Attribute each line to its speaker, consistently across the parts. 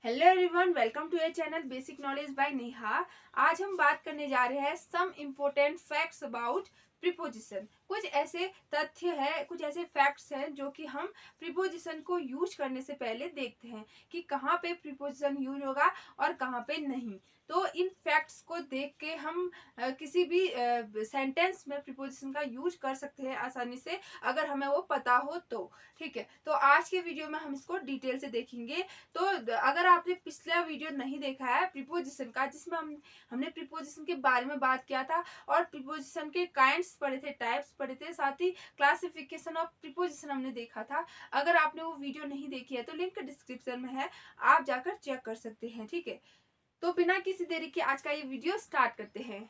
Speaker 1: Hello everyone, welcome to your channel basic knowledge by Neha. आज हम बात करने जा रहे हैं some important facts about preposition. कुछ ऐसे तथ्य है, कुछ ऐसे फैक्ट्स हैं जो कि हम प्रीपोजिशन को यूज करने से पहले देखते हैं कि कहाँ पे प्रीपोजिशन यूज होगा और कहाँ पे नहीं। तो इन फैक्ट्स को देख के हम किसी भी सेंटेंस में प्रीपोजिशन का यूज कर सकते हैं आसानी से, अगर हमें वो पता हो तो। ठीक है, तो आज के वीडियो में हम इसको डिटेल से देखेंगे। तो अगर आपने पिछला वीडियो नहीं देखा है प्रीपोजिशन का, जिसमें हमने प्रीपोजिशन के बारे में बात किया था और प्रीपोजिशन के काइंड्स पढ़े थे, टाइप्स पढ़े थे, साथ ही क्लासिफिकेशन ऑफ प्रीपोजिशन हमने देखा था। अगर आपने वो वीडियो नहीं देखी है तो लिंक डिस्क्रिप्शन में है, आप जाकर चेक कर सकते हैं। ठीक है, तो बिना किसी देरी के आज का ये वीडियो स्टार्ट करते हैं।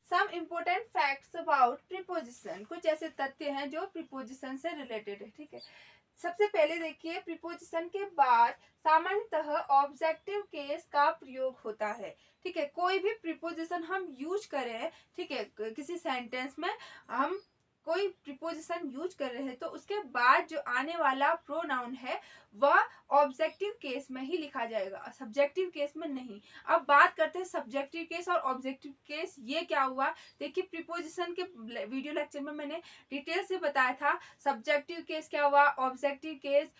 Speaker 1: Some important facts about preposition. कुछ ऐसे तथ्य हैं जो प्रीपोजिशन से रिलेटेड है। ठीक है, सबसे पहले देखिए, प्रीपोजिशन के बाद सामान्यतः ऑब्जेक्टिव केस का प्रयोग होता है। ठीक है, कोई भी प्रीपोजिशन हम यूज करें, ठीक है, किसी सेंटेंस में हम कोई प्रीपोजिशन यूज कर रहे हैं तो उसके बाद जो आने वाला प्रोनाउन है वह ऑब्जेक्टिव केस में ही लिखा जाएगा, सब्जेक्टिव केस में नहीं। अब बात करते हैं सब्जेक्टिव केस और ऑब्जेक्टिव केस। ये क्या हुआ, देखिए प्रीपोजिशन के वीडियो लेक्चर में मैंने डिटेल से बताया था सब्जेक्टिव केस क्या हुआ, ऑब्जेक्टिव केस,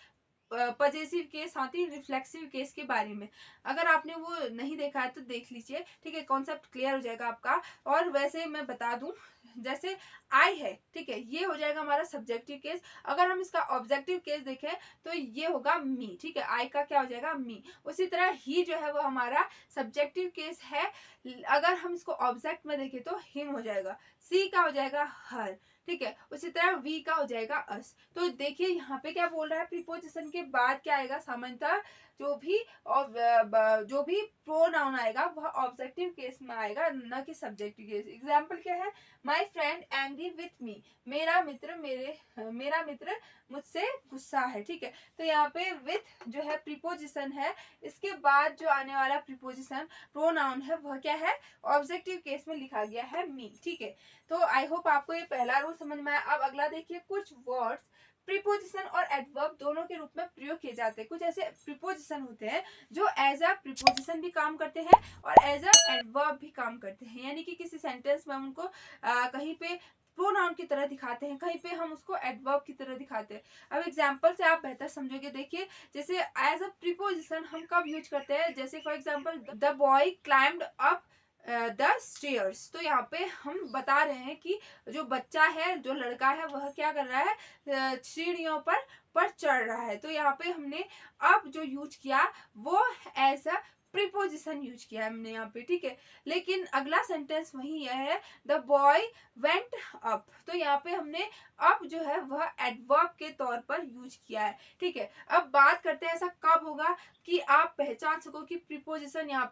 Speaker 1: पजेसिव केस, साथ ही रिफ्लेक्सिव केस के बारे में। अगर आपने वो नहीं देखा है तो देख लीजिए। ठीक है, कॉन्सेप्ट क्लियर हो जाएगा आपका। और वैसे मैं बता दूं, जैसे आई है, ठीक है, ये हो जाएगा हमारा सब्जेक्टिव केस। अगर हम इसका ऑब्जेक्टिव केस देखें तो ये होगा मी। ठीक है, आई का क्या हो जाएगा, मी। उसी तरह ही जो है वो हमारा सब्जेक्टिव केस है। अगर हम इसको ऑब्जेक्ट में देखें तो हिम हो जाएगा, सी का हो जाएगा हर। ठीक है, उसी तरह वी का हो जाएगा अस। तो देखिए यहाँ पे क्या बोल रहा है, प्रीपोजिशन के बाद क्या आएगा, सामान्यतः जो भी प्रोनाउन आएगा वह ऑब्जेक्टिव केस में आएगा, न कि सब्जेक्टिव केस। एग्जाम्पल क्या है, my friend angry with me, मेरा मित्र मुझसे गुस्सा है। ठीक है, तो यहाँ पे विथ जो है प्रीपोजिशन है, इसके बाद जो आने वाला प्रीपोजिशन प्रोनाउन है वह क्या है, ऑब्जेक्टिव केस में लिखा गया है मी। ठीक है, तो आई होप आपको ये पहला रूल समझ में आया। अब अगला देखिए, कुछ वर्ड्स प्रीपोजिशन और एडवर्ब दोनों के रूप में प्रयोग किए जाते हैं। कुछ ऐसे प्रीपोजिशन होते हैं जो एज अ प्रीपोजिशन भी काम करते हैं और एज अ एडवर्ब भी काम करते हैं, यानी कि किसी सेंटेंस में हम उनको कहीं पे प्रोनाउन की तरह दिखाते हैं, कहीं पे हम उसको एडवर्ब की तरह दिखाते हैं। अब एग्जांपल से आप बेहतर समझोगे। देखिए, जैसे एज अ प्रीपोजिशन हम कब यूज करते हैं, जैसे for example the boy climbed up the stairs. तो यहाँ पे हम बता रहे हैं कि जो बच्चा है, जो लड़का है, वह क्या कर रहा है, सीढ़ियों पर चढ़ रहा है। तो यहाँ पे हमने अब जो यूज किया वो एज अ प्रीपोजिशन यूज किया है हमने यहाँ पे। ठीक है, लेकिन अगला सेंटेंस वही है, द बॉय वेंट अप। तो यहाँ पे हमने अब जो है वह एडवर्ब के तौर पर यूज किया है। ठीक है, अब बात करते हैं ऐसा कब होगा कि आप पहचान सको कि प्रीपोजिशन यहाँ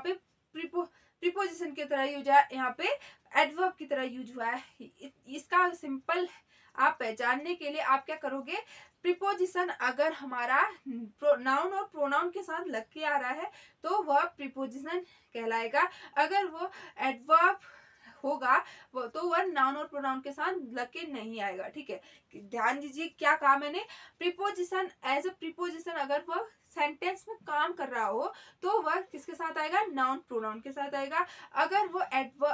Speaker 1: पे प्रीपोजिशन की तरह यूज है, यहाँ पे एडवर्ब की तरह यूज हुआ है। इसका सिंपल आप पहचानने के लिए आप क्या करोगे, प्रीपोजिशन अगर हमारा नाउन और प्रोनाउन के साथ लग के आ रहा है तो वह प्रीपोजिशन कहलाएगा। अगर वो एडवर्ब होगा वो तो वह नाउन और प्रोनाउन के साथ लग के नहीं आएगा। ठीक है, ध्यान दीजिए क्या कहा मैंने, प्रीपोजिशन एज अ प्रीपोजिशन अगर वह सेंटेंस में काम कर रहा हो तो वह किसके साथ आएगा, नाउन प्रोनाउन के साथ आएगा। अगर वो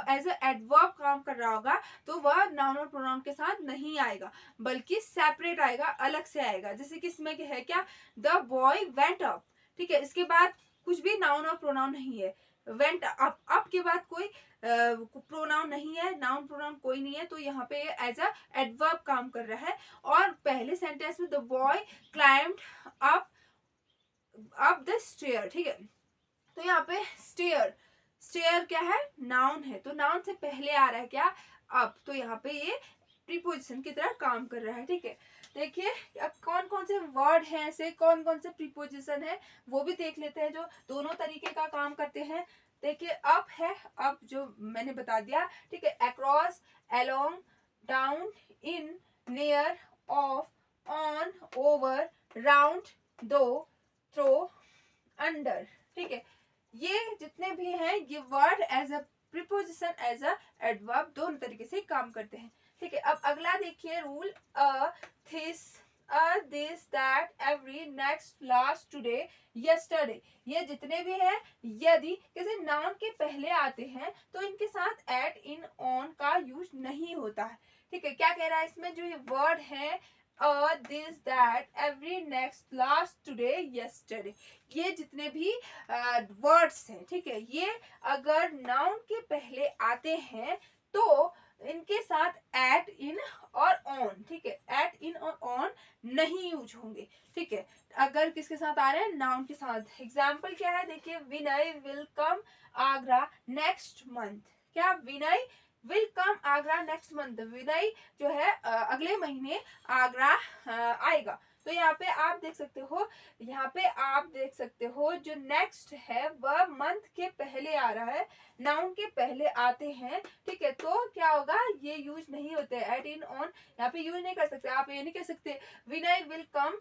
Speaker 1: एज अ एडवर्ब काम कर रहा होगा तो वह नाउन और प्रोनाउन के साथ नहीं आएगा, बल्कि सेपरेट आएगा, अलग से आएगा। जैसे कि इसमें है क्या, द बॉय वेंट अप। ठीक है, इसके बाद कुछ भी नाउन और प्रोनाउन नहीं है, वेंट अप के बाद कोई प्रोनाउन नहीं है, नाउन प्रोनाउन कोई नहीं है, तो यहाँ पे एज अ एडवर्ब काम कर रहा है। और पहले सेंटेंस में the boy climbed up the stair. ठीक है, तो यहाँ पे स्टेयर क्या है, नाउन है, तो नाउन से पहले आ रहा है क्या, अप। तो यहाँ पे ये प्रीपोजिशन की तरह काम कर रहा है। ठीक है, देखिए अब कौन कौन से वर्ड हैं ऐसे, कौन कौन से प्रीपोजिशन है वो भी देख लेते हैं जो दोनों तरीके का काम करते हैं। देखिए अप है, अप जो मैंने बता दिया। ठीक है, across, along, down, in, near, off, on, over, round, दो, थ्रो, अंडर। ठीक है, ये जितने भी हैं ये word as a preposition as an adverb दोनों तरीके से काम करते हैं। ठीक है, अब अगला देखिए rule, a, this, this that every next last today yesterday, ये जितने भी हैं यदि किसी नाउन के पहले आते हैं तो इनके साथ एट, इन, ऑन का यूज नहीं होता है। ठीक है, क्या कह रहा है इसमें, जो ये वर्ड है this that every next last today yesterday, ये जितने भी वर्ड्स हैं, ठीक है, ये अगर नाउन के पहले आते हैं तो इनके साथ एट, इन और ऑन, ठीक है, एट, इन और ऑन नहीं यूज होंगे। ठीक है, अगर किसके साथ आ रहे हैं, नाउन के साथ। एग्जाम्पल क्या है, देखिए, Vinay will come Agra next month. क्या, Vinay will come Agra next month, Vinay जो है अगले महीने आगरा आएगा। तो यहाँ पे आप देख सकते हो, यहाँ पे आप देख सकते हो जो नेक्स्ट है वह मंथ के पहले आ रहा है, नाउन के पहले आते हैं। ठीक है, तो क्या होगा, ये यूज नहीं होते, एट, इन, ऑन यहाँ पे यूज नहीं कर सकते। आप ये नहीं कह सकते Vinay will come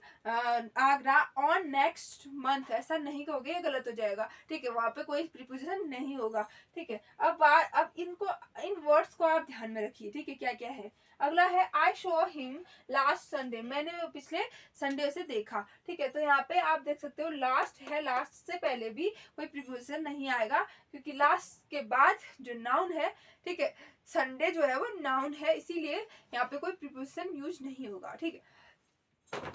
Speaker 1: Agra on next month, ऐसा नहीं कहोगे, ये गलत हो जाएगा। ठीक है, वहां पे कोई प्रीपोजिशन नहीं होगा। ठीक है, अब इनको, इन वर्ड्स को आप ध्यान में रखिए। ठीक है, क्या क्या है। अगला है I show him last Sunday, मैंने पिछले संडे से देखा। ठीक है, तो यहाँ पे आप देख सकते हो लास्ट है, लास्ट से पहले भी कोई प्रीपोजिशन नहीं आएगा क्योंकि लास्ट के बाद जो नाउन है, ठीक है, संडे जो है वो नाउन है, इसीलिए यहाँ पे कोई प्रीपोजिशन यूज नहीं होगा। ठीक है,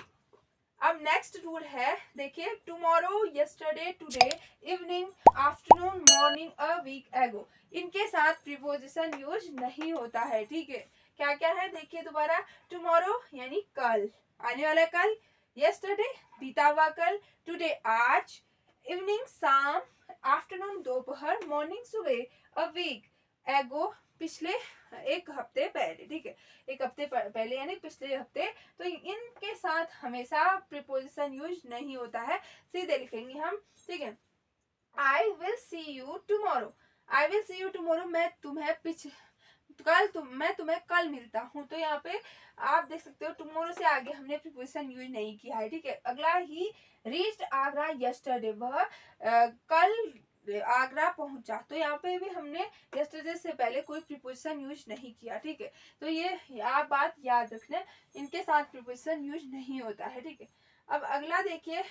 Speaker 1: अब नेक्स्ट रूल है, देखिए, tomorrow, yesterday, today, evening, afternoon, morning, a week ago, इनके साथ प्रीपोजिशन यूज नहीं होता है। ठीक है, क्या क्या है, देखिए दोबारा, टुमारो यानी कल, आने वाला कल, यस्टरडे बीता हुआ कल, टुडे आज, इवनिंग शाम, आफ्टरनून दोपहर, मॉर्निंग सुबह, अ वीक एगो पिछले एक हफ्ते पहले। ठीक है, एक हफ्ते पहले यानी पिछले हफ्ते। तो इनके साथ हमेशा प्रीपोजिशन यूज नहीं होता है, सीधे लिखेंगे हम। ठीक है, I will see you tomorrow, I will see you tomorrow, मैं तुम्हें मैं तुम्हें कल मिलता हूँ। तो यहाँ पे आप देख सकते हो टुमारो से आगे हमने प्रीपोजिशन यूज नहीं किया है। ठीक है, अगला ही रीच्ड आगरा यस्टरडे, वह कल आगरा पहुंचा। तो यहाँ पे भी हमने यस्टरडे से पहले कोई प्रीपोजिशन यूज नहीं किया। ठीक है, तो ये आप बात याद रखना, इनके साथ प्रीपोजिशन यूज नहीं होता है। ठीक है, अब अगला देखिए,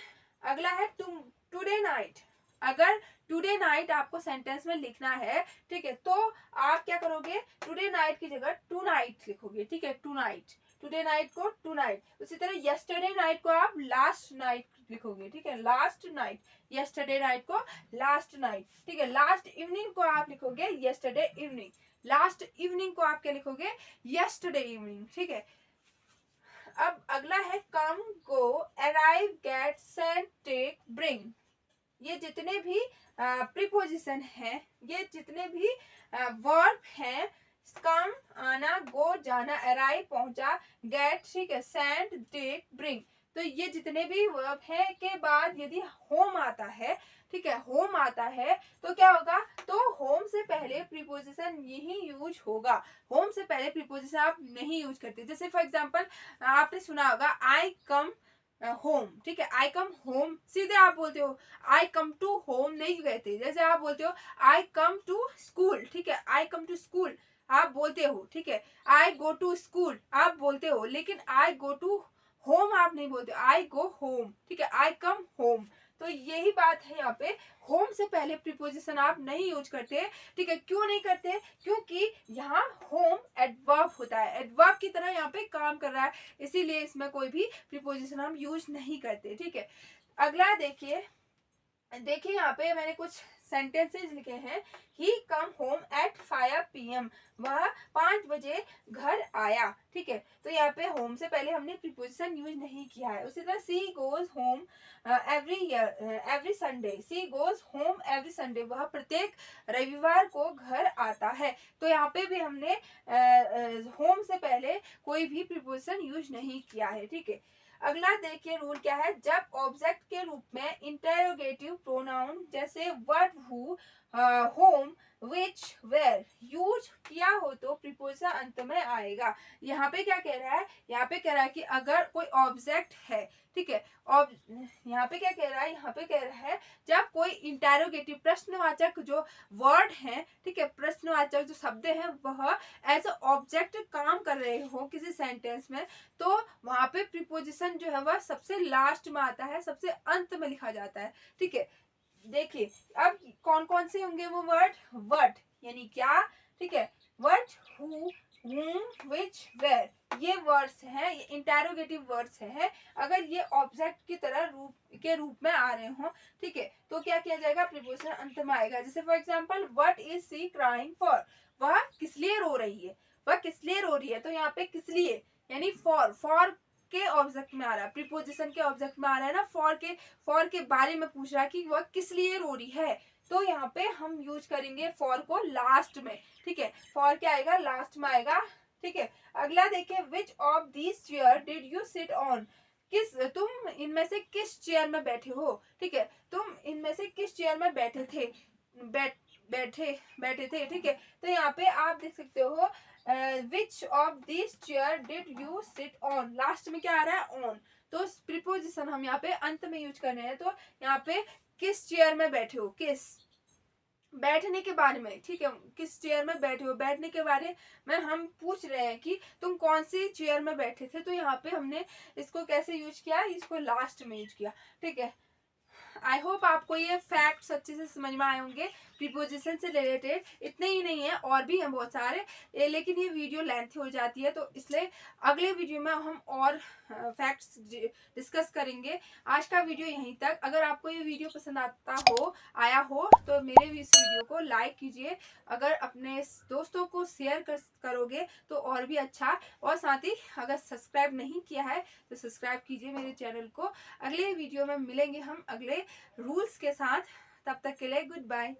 Speaker 1: अगला है टुडे नाइट। अगर टुडे नाइट आपको सेंटेंस में लिखना है, ठीक है, तो आप क्या करोगे, टुडे नाइट की जगह टू नाइट लिखोगे। ठीक है, टू नाइट, टुडे नाइट को टू नाइट। उसी तरह यस्टरडे नाइट को आप लास्ट नाइट लिखोगे। ठीक है, लास्ट नाइट, यस्टरडे नाइट को लास्ट नाइट। ठीक है, लास्ट इवनिंग को आप लिखोगे यस्टरडे इवनिंग, लास्ट इवनिंग को आप क्या लिखोगे, यस्टरडे इवनिंग। ठीक है, अब अगला है come, go, arrive, get, send, take, bring, ये जितने भी प्रीपोजिशन हैं, ये जितने भी वर्ब हैं, कम आना, गो जाना, अराइव पहुंचा, गेट, ठीक है, सेंड, टेक, ब्रिंग, तो ये जितने भी वर्ब हैं के बाद यदि होम आता है, ठीक है, होम आता है, तो क्या होगा, तो होम से पहले प्रीपोजिशन यही यूज होगा। होम से पहले प्रीपोजिशन आप नहीं यूज करते। जैसे फॉर एग्जांपल आपने सुना होगा आई कम होम। ठीक है, आई कम होम, सीधे आप बोलते हो आई कम टू होम नहीं कहते। जैसे आप बोलते हो आई कम टू स्कूल, ठीक है, आई कम टू स्कूल आप बोलते हो। ठीक है, आई गो टू स्कूल आप बोलते हो, लेकिन आई गो टू होम आप नहीं बोलते, आई गो होम। ठीक है, आई कम होम। तो यही बात है, यहाँ पे होम से पहले प्रीपोजिशन आप नहीं यूज करते। ठीक है, क्यों नहीं करते, क्योंकि यहाँ होम एडवर्ब होता है, एडवर्ब की तरह यहाँ पे काम कर रहा है, इसीलिए इसमें कोई भी प्रीपोजिशन हम यूज नहीं करते। ठीक है, अगला देखिए, देखिए यहाँ पे मैंने कुछ सेंटेंसेस लिखे हैं। ही कम होम एट 5 PM, वह 5 बजे घर आया। ठीक है, तो यहाँ पे होम से पहले हमने प्रीपोजिशन यूज नहीं किया है। उसी तरह she goes home every Sunday, she goes home every Sunday, वह प्रत्येक रविवार को घर आता है। तो यहाँ पे भी हमने होम से पहले कोई भी प्रीपोजिशन यूज नहीं किया है। ठीक है, अगला देखिए रूल क्या है, जब ऑब्जेक्ट के रूप में इंटेरोगेटिव प्रोनाउन जैसे word, who, whom, which, where use किया हो तो प्रीपोजिशन अंत में आएगा। यहाँ पे क्या कह रहा है, यहाँ पे कह रहा है कि अगर कोई ऑब्जेक्ट है, ठीक है, और यहाँ पे क्या कह रहा है, यहाँ पे कह रहा है जब कोई इंटेरोगेटिव प्रश्नवाचक जो वर्ड है, ठीक है, प्रश्नवाचक जो शब्द है वह एज ऑब्जेक्ट काम कर रहे हो किसी सेंटेंस में, तो वहां पे प्रीपोजिशन प्रीपोजिशन जो है वह सबसे लास्ट में आता है, सबसे अंत में लिखा जाता है। ठीक है, देखिए अब कौन कौन से होंगे वो वर्ड, व्हाट यानी क्या, ठीक है, what, who, whom, which, where, ये वर्ड्स हैं, ये इंटेरोगेटिव वर्ड्स हैं। अगर ये ऑब्जेक्ट की तरह रूप में आ रहे हो, ठीक है, तो क्या किया जाएगा, प्रीपोजिशन अंत में आएगा। जैसे for example what is she crying for, वह किस लिए रो रही है, वह किस लिए रो रही है, तो यहाँ पे किस लिए यानी फॉर के ऑब्जेक्ट में आ रहा है, प्रीपोजिशन के ऑब्जेक्ट में आ रहा है ना, फॉर के बारे में पूछ रहा है कि वह किस लिए रो रही है, तो यहाँ पे हम यूज करेंगे फॉर को लास्ट में। ठीक है, फॉर क्या आएगा, लास्ट में आएगा। ठीक है, अगला देखिए, which of this chair did you sit on, तुम इनमें से किस चेयर में बैठे हो। ठीक है, तुम इनमें से किस चेयर में बैठे थे, बैठे थे। ठीक है, तो यहाँ पे आप देख सकते हो which of this chair did you sit on, last में क्या आ रहा है, ऑन, तो प्रीपोजिशन हम यहाँ पे अंत में यूज कर रहे हैं। तो यहाँ पे किस चेयर में बैठे हो, किस, बैठने के बारे में, ठीक है, किस चेयर में बैठे हो, बैठने के बारे में हम पूछ रहे हैं कि तुम कौन सी चेयर में बैठे थे, तो यहाँ पे हमने इसको कैसे यूज किया, इसको लास्ट में यूज किया। ठीक है, आई होप आपको ये फैक्ट्स अच्छे से समझ में आए होंगे प्रीपोजिशन से रिलेटेड। इतने ही नहीं है, और भी हैं बहुत सारे, लेकिन ये वीडियो लेंथी हो जाती है, तो इसलिए अगले वीडियो में हम और फैक्ट्स डिस्कस करेंगे। आज का वीडियो यहीं तक। अगर आपको ये वीडियो पसंद आया हो तो मेरे इस वीडियो को लाइक कीजिए, अगर अपने दोस्तों को शेयर करोगे तो और भी अच्छा, और साथ ही अगर सब्सक्राइब नहीं किया है तो सब्सक्राइब कीजिए मेरे चैनल को। अगले वीडियो में मिलेंगे हम अगले रूल्स के साथ, तब तक के लिए गुड बाय।